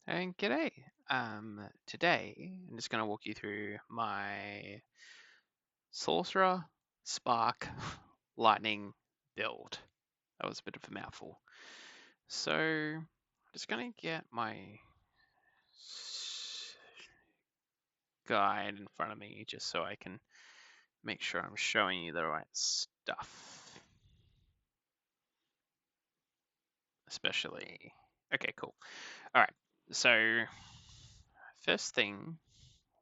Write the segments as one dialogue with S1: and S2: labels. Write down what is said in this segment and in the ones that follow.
S1: And g'day. Today I'm just going to walk you through my Sorcerer Spark Lightning build. That was a bit of a mouthful. So I'm just going to get my guide in front of me just so I can make sure I'm showing you the right stuff. Especially, okay, cool. All right, so first thing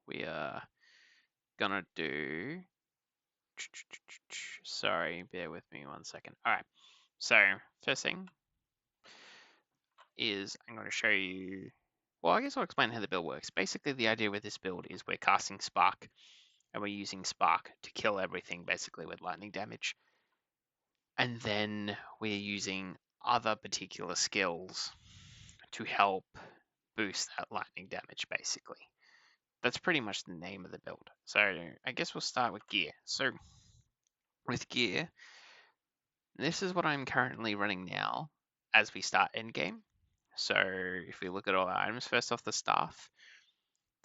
S1: we are gonna do, sorry, bear with me 1 second. All right, so first thing is I'm going to show you, well, I guess I'll explain how the build works. Basically, the idea with this build is we're casting Spark and we're using Spark to kill everything basically with lightning damage. And then we're using other particular skills to help boost that lightning damage basically. That's pretty much the name of the build. So I guess we'll start with gear. So with gear, this is what I'm currently running now as we start endgame. So if we look at all our items, first off the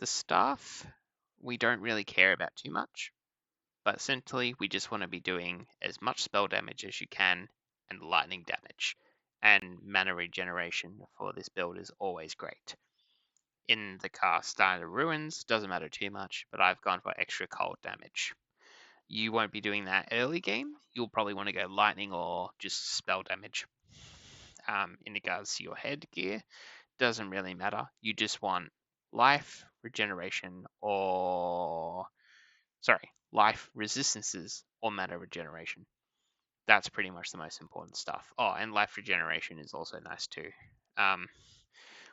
S1: staff we don't really care about too much, but essentially we just want to be doing as much spell damage as you can and lightning damage. And mana regeneration for this build is always great. In the cast Starter Ruins, doesn't matter too much, but I've gone for extra cold damage. You won't be doing that early game. You'll probably want to go lightning or just spell damage. In regards to your headgear, doesn't really matter. You just want life, regeneration, or life resistances or mana regeneration. That's pretty much the most important stuff. Oh, and life regeneration is also nice too.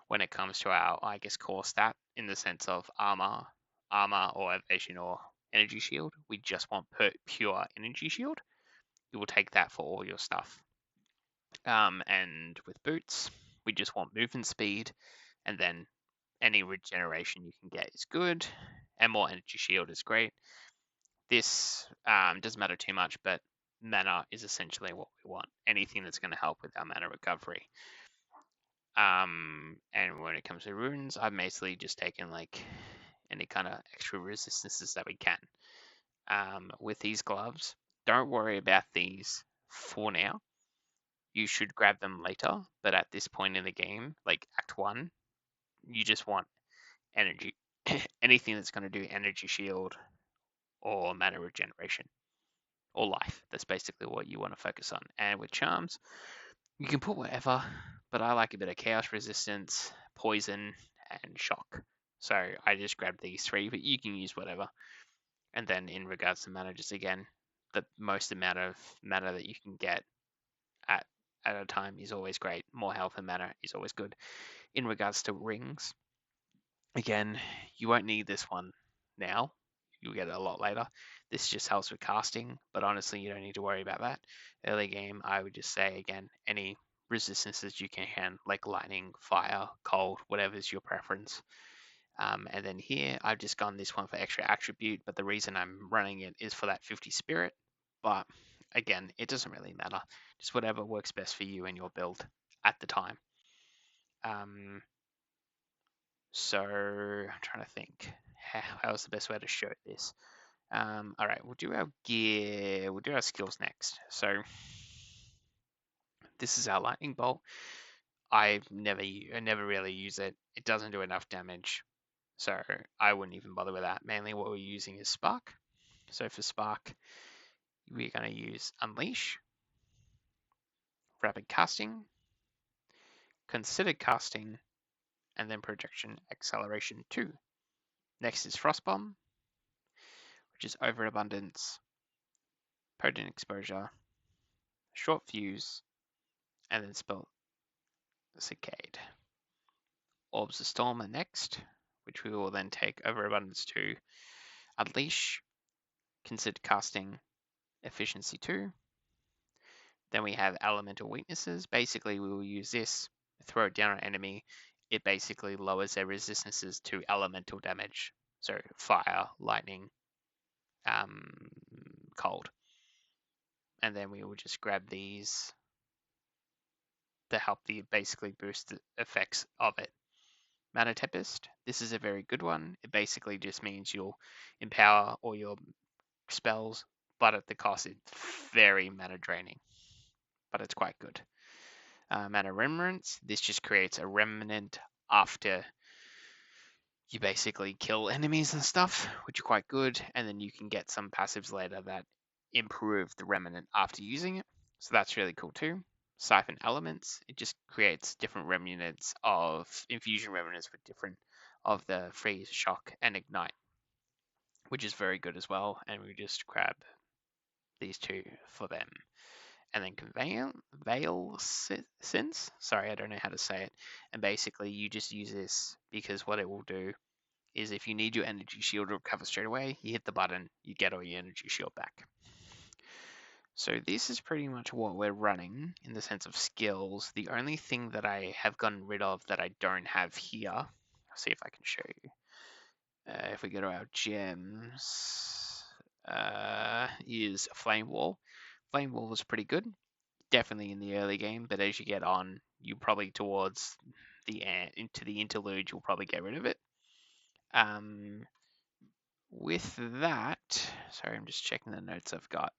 S1: When it comes to our, I guess, core stat in the sense of armor or evasion or energy shield, we just want pure energy shield. You will take that for all your stuff. And with boots, we just want movement speed, and then any regeneration you can get is good, and more energy shield is great. This doesn't matter too much, but mana is essentially what we want. Anything that's going to help with our mana recovery. And when it comes to runes, I've basically just taken like any kind of extra resistances that we can. With these gloves, don't worry about these for now. You should grab them later, but at this point in the game, like Act 1, you just want energy. Anything that's going to do energy shield or mana regeneration or life. That's basically what you want to focus on. And with charms, you can put whatever, but I like a bit of chaos resistance, poison, and shock. So I just grabbed these three, but you can use whatever. And then in regards to mana, just again, the most amount of mana that you can get at a time is always great. More health and mana is always good. In regards to rings, again, you won't need this one now. You'll get it a lot later. This just helps with casting, but honestly, you don't need to worry about that. Early game, I would just say, again, any resistances you can, like lightning, fire, cold, whatever's your preference. And then here, I've just gone this one for extra attribute, but the reason I'm running it is for that 50 spirit. But again, it doesn't really matter. Just whatever works best for you and your build at the time. So I'm trying to think how's the best way to show this. All right, we'll do our gear. We'll do our skills next. So this is our lightning bolt. I never really use it. It doesn't do enough damage, so I wouldn't even bother with that. Mainly, what we're using is spark. So for spark, we're going to use unleash, rapid casting, considered casting, and then projection acceleration 2. Next is frostbomb, which is overabundance, potent exposure, short fuse, and then spell Cicade. Orbs of Storm are next, which we will then take overabundance to Unleash, consider casting efficiency 2. Then we have elemental weaknesses. Basically, we will use this, throw it down on an enemy. It basically lowers their resistances to elemental damage. So fire, lightning, cold. And then we will just grab these to help the basically boost the effects of it. Mana Tempest. This is a very good one. It basically just means you'll empower all your spells, but at the cost it's very mana draining, but it's quite good. Mana Remnants. This just creates a remnant after you basically kill enemies and stuff, which are quite good, and then you can get some passives later that improve the remnant after using it. So that's really cool too. Siphon Elements, it just creates different remnants of infusion remnants with different of the freeze, shock, and ignite, which is very good as well. And we just grab these two for them. And then Veil Sense. Sorry, I don't know how to say it. And basically, you just use this because what it will do is if you need your energy shield to recover straight away, you hit the button, you get all your energy shield back. So this is pretty much what we're running in the sense of skills. The only thing that I have gotten rid of that I don't have here, I'll see if I can show you. If we go to our gems, is Flame Wall. Flame Wall was pretty good, definitely in the early game, but as you get on, you probably towards the end, into the interlude, you'll probably get rid of it. With that, sorry, I'm just checking the notes I've got.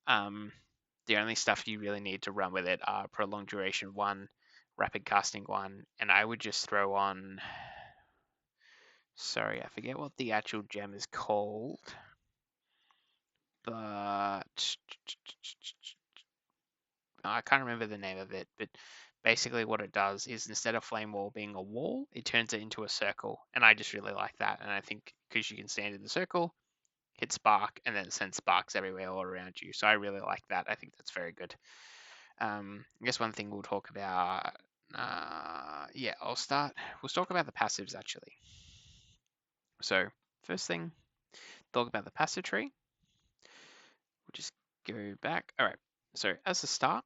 S1: The only stuff you really need to run with it are Prolonged Duration 1, Rapid Casting 1, and I would just throw on... Sorry, I forget what the actual gem is called, but... I can't remember the name of it, but basically what it does is instead of Flame Wall being a wall, it turns it into a circle, and I just really like that, and I think because you can stand in the circle, hit spark, and then send sparks everywhere all around you. So I really like that. I think that's very good. I guess one thing we'll talk about, yeah, we'll talk about the passives actually. So first thing, talk about the passive tree. We'll just go back. All right, so as a start,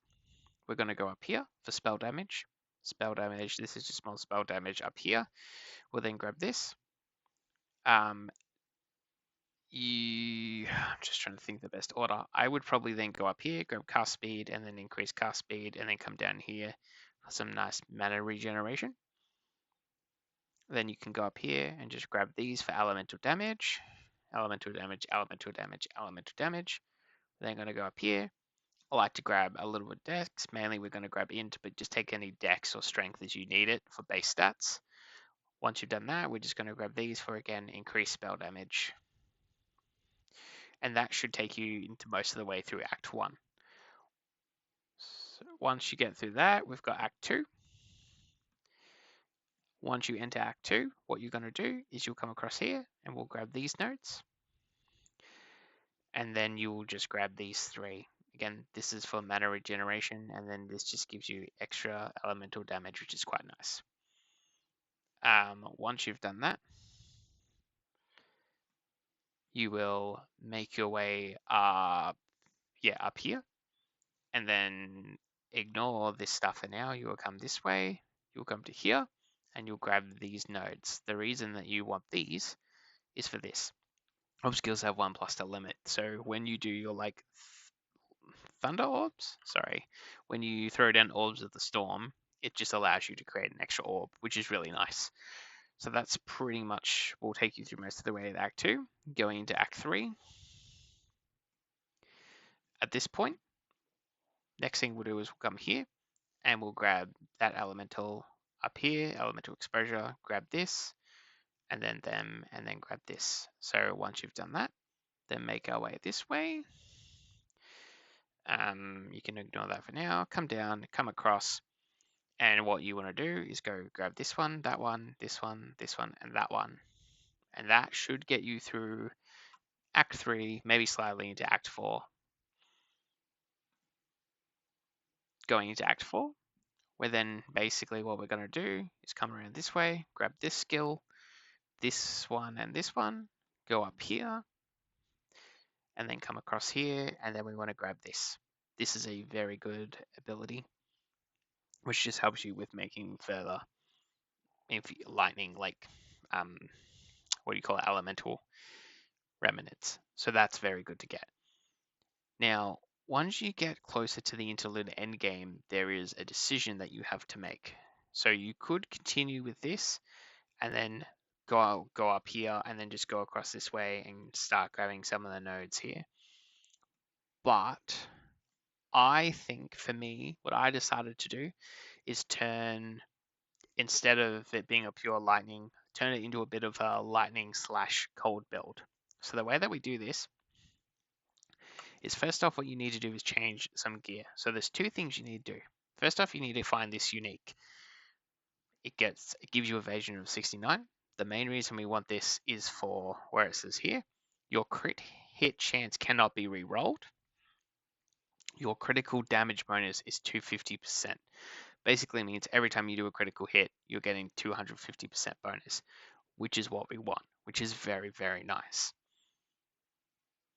S1: we're going to go up here for spell damage. Spell damage, this is just small spell damage up here. We'll then grab this. I'm just trying to think the best order. I would probably then go up here, grab cast speed, and then increase cast speed, and then come down here for some nice mana regeneration. Then you can go up here and just grab these for elemental damage. Elemental damage, elemental damage, elemental damage. Then I'm going to go up here. I like to grab a little bit of dex. Mainly we're going to grab int, but just take any dex or strength as you need it for base stats. Once you've done that, we're just going to grab these for, again, increased spell damage. And that should take you into most of the way through Act 1. So once you get through that, we've got Act 2. Once you enter Act 2, what you're going to do is you'll come across here, and we'll grab these nodes. And then you will just grab these 3. Again, this is for mana regeneration, and then this just gives you extra elemental damage, which is quite nice. Once you've done that, you will make your way up here, and then ignore this stuff for now. You will come this way, you'll come to here, and you'll grab these nodes. The reason that you want these is for this. Orb skills have 1+ to limit, so when you do your like thunder orbs, when you throw down orbs of the storm, it just allows you to create an extra orb, which is really nice. So that's pretty much, will take you through most of the way to Act 2. Going into Act 3. At this point, next thing we'll do is we'll come here, and we'll grab that elemental up here, elemental exposure, grab this, and then them, and then grab this. So once you've done that, then make our way this way. You can ignore that for now. Come down, come across, and what you want to do is go grab this one, that one, this one, this one, and that one. And that should get you through Act 3, maybe slightly into Act 4. Going into Act 4, where then basically what we're going to do is come around this way, grab this skill, this one, go up here, and then come across here, and then we want to grab this. This is a very good ability, which just helps you with making further lightning, like, what do you call it, elemental remnants. So that's very good to get. Now, once you get closer to the interlude endgame, there is a decision that you have to make. So you could continue with this and then go up here, and then just go across this way and start grabbing some of the nodes here. But I think for me, what I decided to do is turn, instead of it being a pure lightning, turn it into a bit of a lightning / cold build. So the way that we do this is, first off, what you need to do is change some gear. So there's two things you need to do. First off, you need to find this unique. It gives you evasion of 69. The main reason we want this is for where it says here, your crit hit chance cannot be re-rolled. Your critical damage bonus is 250%. Basically means every time you do a critical hit, you're getting 250% bonus, which is what we want, which is very, very nice.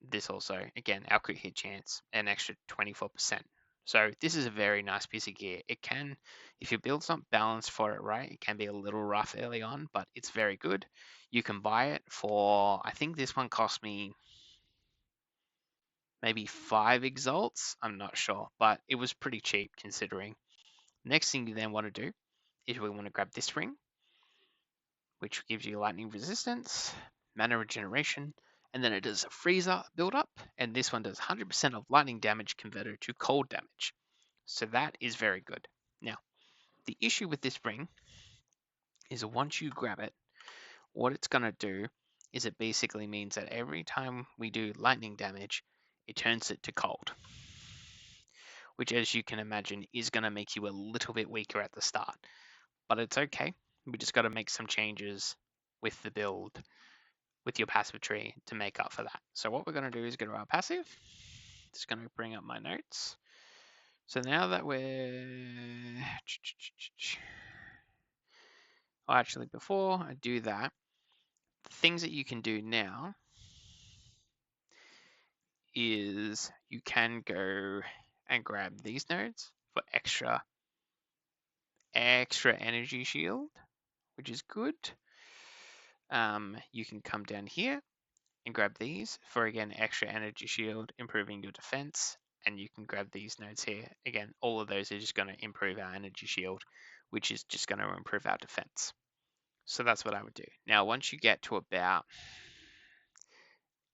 S1: This also, again, our crit hit chance, an extra 24%. So this is a very nice piece of gear. It can, if your build's not balanced for it right, it can be a little rough early on, but it's very good. You can buy it for, I think this one cost me maybe 5 exalts. I'm not sure, but it was pretty cheap considering. Next thing you then want to do is we want to grab this ring, which gives you lightning resistance, mana regeneration, and then it does a freezer build-up, and this one does 100% of lightning damage converted to cold damage. So that is very good. Now, the issue with this ring is once you grab it, what it's going to do is it basically means that every time we do lightning damage, it turns it to cold, which, as you can imagine, is going to make you a little bit weaker at the start. But it's okay. We just got to make some changes with the build, with your passive tree, to make up for that. So what we're going to do is go to our passive. Just going to bring up my notes. So now that we're... Oh, actually, before I do that, the things that you can do now is you can go and grab these nodes for extra energy shield, which is good. You can come down here and grab these for, again, extra energy shield, improving your defense. And you can grab these nodes here. Again, all of those are just going to improve our energy shield, which is just going to improve our defense. So that's what I would do. Now, once you get to about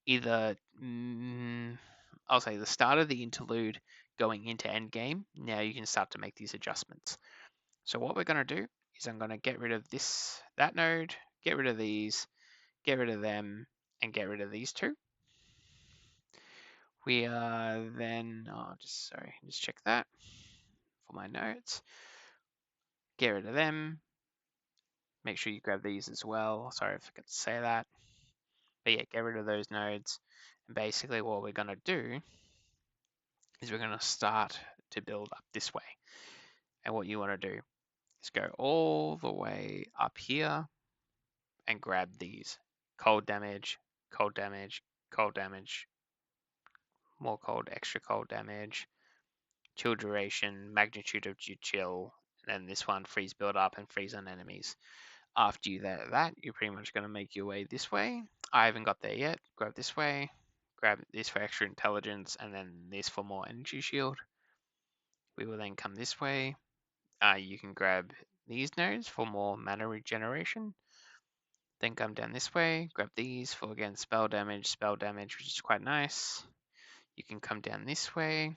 S1: either, I'll say the start of the interlude going into end game, now you can start to make these adjustments. So what we're going to do is I'm going to get rid of that node, get rid of these, get rid of them, and get rid of these two. We are then, just check that for my notes. Get rid of them. Make sure you grab these as well. Sorry, I forgot to say that. But yeah, get rid of those nodes. And basically what we're going to do is we're going to start to build up this way. And what you want to do is go all the way up here and grab these. Cold damage, cold damage, cold damage, more cold, extra cold damage, chill duration, magnitude of chill, and then this one, freeze build up and freeze on enemies. After you that, you're pretty much going to make your way this way. I haven't got there yet. Grab this way, grab this for extra intelligence, and then this for more energy shield. We will then come this way. You can grab these nodes for more mana regeneration. Then come down this way, grab these for, again, spell damage, which is quite nice. You can come down this way.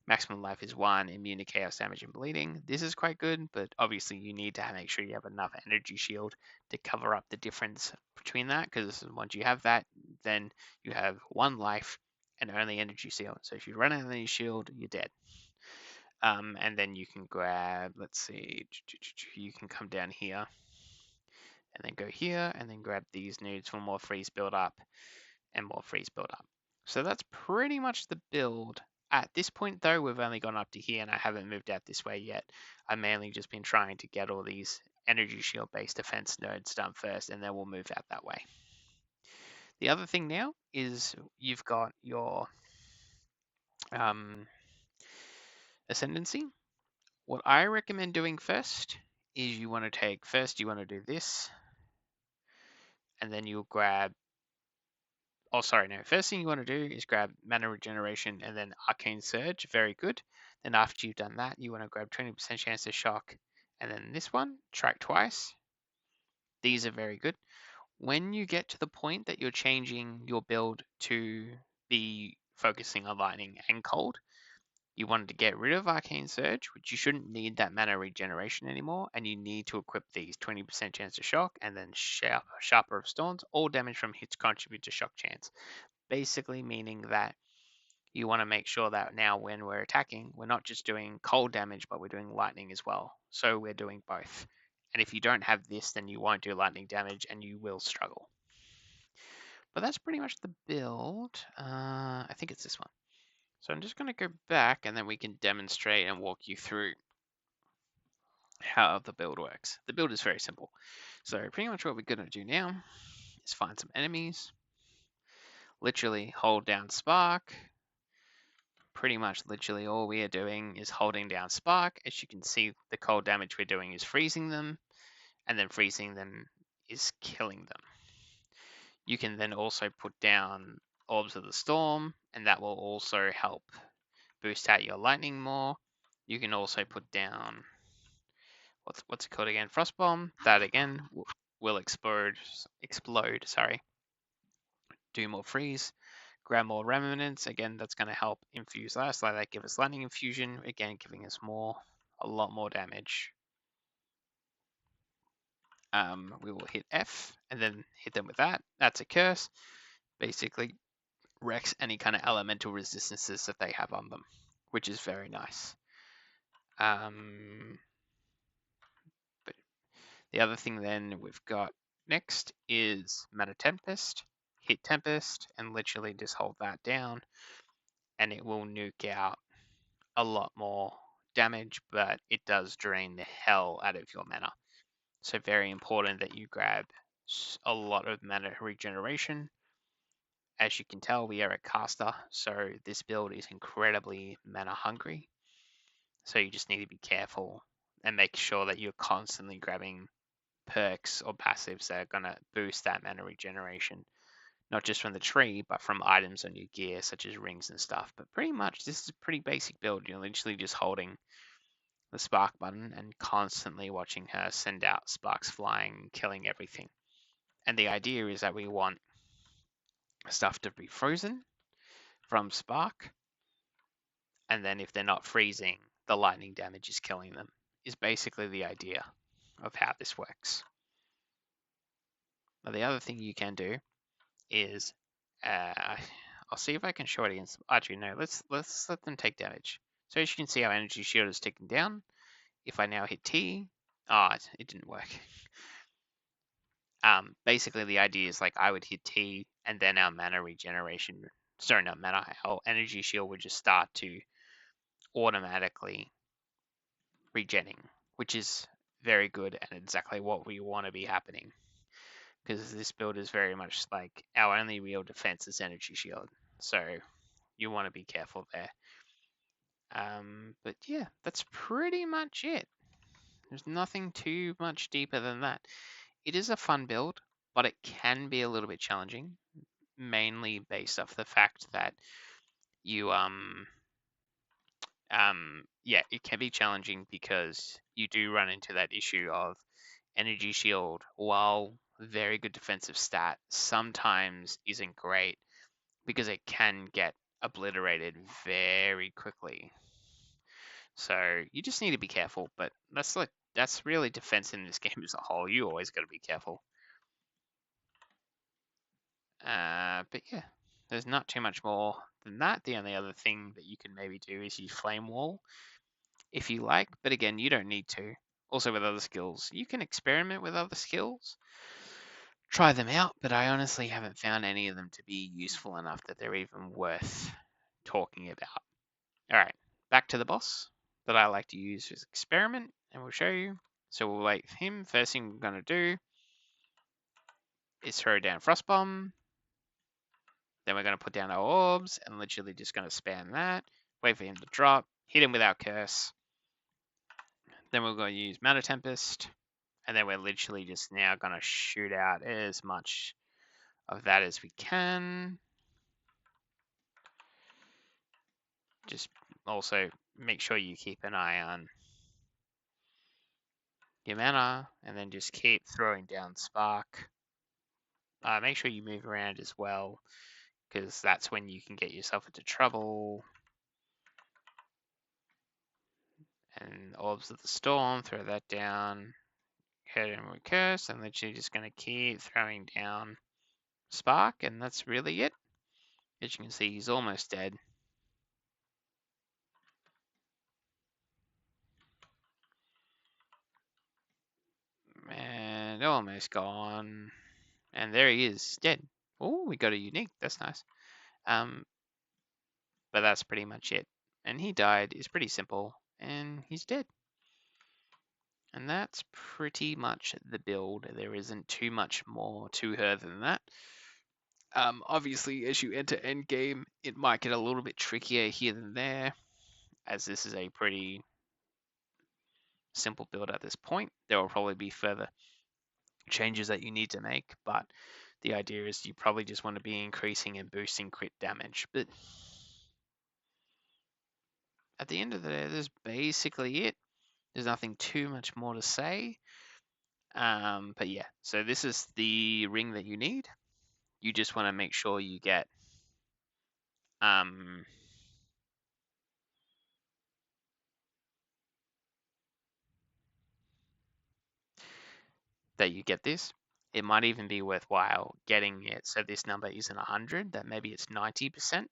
S1: Maximum life is 1, immune to chaos damage and bleeding. This is quite good, but obviously you need to make sure you have enough energy shield to cover up the difference between that, because once you have that, then you have 1 life and only energy shield. So if you run out of energy shield, you're dead. And then you can grab, let's see, you can come down here and then go here and then grab these nodes for more freeze build up and more freeze build up. So that's pretty much the build. At this point though, we've only gone up to here and I haven't moved out this way yet. I've mainly just been trying to get all these energy shield based defense nodes done first, and then we'll move out that way. The other thing now is you've got your ascendancy. What I recommend doing first is you want to do this, and then you'll grab, first thing you want to do is grab mana regeneration and then arcane surge. Very good. Then after you've done that, you want to grab 20% chance to shock, and then this one, track twice, These are very good. When you get to the point that you're changing your build to be focusing on lightning and cold, you wanted to get rid of Arcane Surge, which you shouldn't need that mana regeneration anymore, and you need to equip these 20% chance to shock, and then Sharper of Storms. All damage from hits contribute to shock chance. Basically meaning that you want to make sure that now when we're attacking, we're not just doing cold damage, but we're doing lightning as well. So we're doing both. And if you don't have this, then you won't do lightning damage and you will struggle. But that's pretty much the build. I think it's this one. So I'm just going to go back and then we can demonstrate and walk you through how the build works. The build is very simple. So pretty much what we're going to do now is find some enemies, literally hold down Spark. Pretty much literally all we are doing is holding down Spark. As you can see, the cold damage we're doing is freezing them, and then freezing them is killing them. You can then also put down Orbs of the Storm, and that will also help boost out your lightning more. You can also put down what's it called again? Frostbomb. That again will explode. Sorry. Do more freeze. Grab more remnants. Again, that's going to help infuse us. Like that, give us lightning infusion. Again, giving us a lot more damage. We will hit F and then hit them with that. That's a curse. Basically, wrecks any kind of elemental resistances that they have on them, which is very nice. But the other thing then we've got next is Mana Tempest. Hit Tempest and literally just hold that down, and it will nuke out a lot more damage, but it does drain the hell out of your mana. So very important that you grab a lot of mana regeneration. As you can tell, we are a caster, so this build is incredibly mana hungry. So you just need to be careful and make sure that you're constantly grabbing perks or passives that are going to boost that mana regeneration. Not just from the tree, but from items on your gear, such as rings and stuff. But pretty much, this is a pretty basic build. You're literally just holding the spark button and constantly watching her send out sparks flying, killing everything. And the idea is that we want stuff to be frozen from spark, and then if they're not freezing, the lightning damage is killing them, is basically the idea of how this works. Now the other thing you can do is I'll see if I can show it against. Actually, no. Let's let them take damage. So as you can see, our energy shield is ticking down. If I now hit T, it didn't work. Basically the idea is like I would hit T, and then our mana regeneration. Sorry, not mana. Our energy shield would just start to automatically regenning, which is very good and exactly what we want to be happening. Because this build is very much like our only real defense is energy shield. So you want to be careful there. But yeah, that's pretty much it. There's nothing too much deeper than that. It is a fun build, but it can be a little bit challenging, mainly based off the fact that you yeah, it can be challenging because you do run into that issue of energy shield, while very good defensive stat, sometimes isn't great because it can get obliterated very quickly. So you just need to be careful, but that's really defense in this game as a whole. You always got to be careful. But yeah, there's not too much more than that. The only other thing that you can maybe do is use Flame Wall if you like, but again, you don't need to. Also with other skills, you can experiment with other skills, try them out, but I honestly haven't found any of them to be useful enough that they're even worth talking about. All right, back to the boss that I like to use is Experiment, and we'll show you. So we'll wait for him. First thing we're going to do is throw down Frostbomb. Then we're going to put down our orbs and literally just going to spam that. Wait for him to drop. Hit him with our curse. Then we're going to use Mana Tempest. And then we're literally just now going to shoot out as much of that as we can. Just also make sure you keep an eye on your mana, and then just keep throwing down spark. Make sure you move around as well, because that's when you can get yourself into trouble. And Orbs of the Storm, throw that down. Head and Curse, and then you're just going to keep throwing down Spark, and that's really it. As you can see, he's almost dead. And almost gone. And there he is, dead. Oh, we got a unique. That's nice. But that's pretty much it. And he died. It's pretty simple. And he's dead. And that's pretty much the build. There isn't too much more to her than that. Obviously, as you enter endgame, it might get a little bit trickier here than there, as this is a pretty simple build at this point. There will probably be further changes that you need to make, but the idea is you probably just want to be increasing and boosting crit damage. But at the end of the day, that's basically it. There's nothing too much more to say. But yeah, so this is the ring that you need. You just want to make sure you get that you get this. It might even be worthwhile getting it so this number isn't 100, that maybe it's 90%,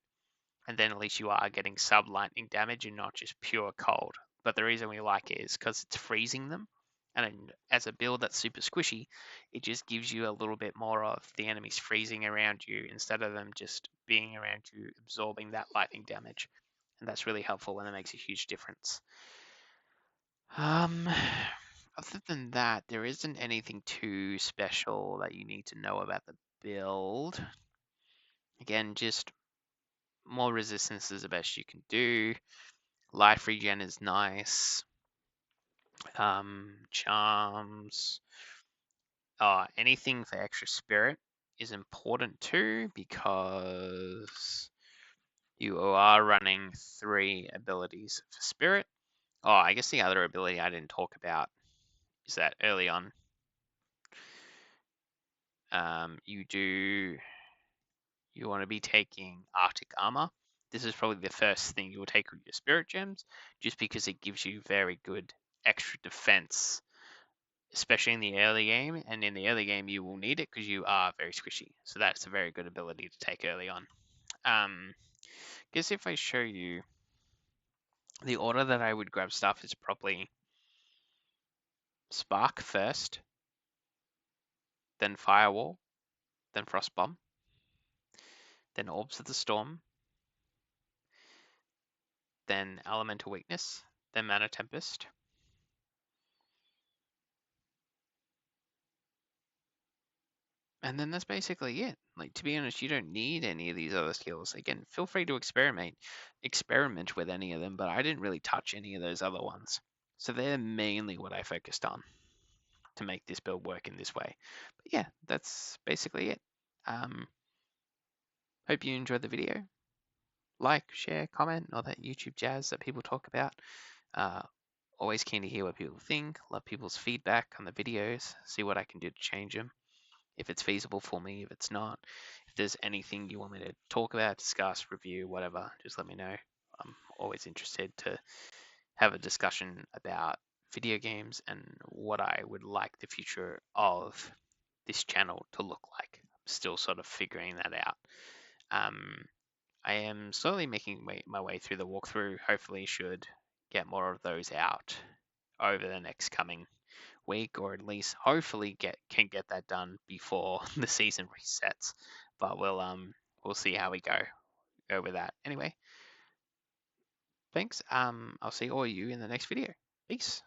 S1: and then at least you are getting sub lightning damage and not just pure cold. But the reason we like it is because it's freezing them, and as a build that's super squishy, it just gives you a little bit more of the enemies freezing around you instead of them just being around you absorbing that lightning damage, and that's really helpful and it makes a huge difference. Other than that, there isn't anything too special that you need to know about the build. Again, just more resistance is the best you can do. Life regen is nice. Charms. Anything for extra spirit is important too, because you are running 3 abilities for spirit. I guess the other ability I didn't talk about is that early on, you want to be taking Arctic Armor. This is probably the first thing you will take with your Spirit Gems, just because it gives you very good extra defense, especially in the early game. And in the early game, you will need it because you are very squishy. So that's a very good ability to take early on. Guess if I show you the order that I would grab stuff is probably Spark first, then Firewall, then Frostbomb, then Orbs of the Storm, then Elemental Weakness, then Mana Tempest. And then that's basically it. Like, to be honest, you don't need any of these other skills. Again, feel free to experiment with any of them, but I didn't really touch any of those other ones. So they're mainly what I focused on to make this build work in this way. But yeah, that's basically it. Hope you enjoyed the video. Like, share, comment, all that YouTube jazz that people talk about. Always keen to hear what people think. Love people's feedback on the videos. See what I can do to change them. If it's feasible for me, if it's not. If there's anything you want me to talk about, discuss, review, whatever, just let me know. I'm always interested to have a discussion about video games and what I would like the future of this channel to look like. I'm still sort of figuring that out. I am slowly making my way through the walkthrough. Hopefully should get more of those out over the next coming week, or at least hopefully can get that done before the season resets. But we'll see how we go with that. Anyway, thanks. I'll see all of you in the next video. Peace.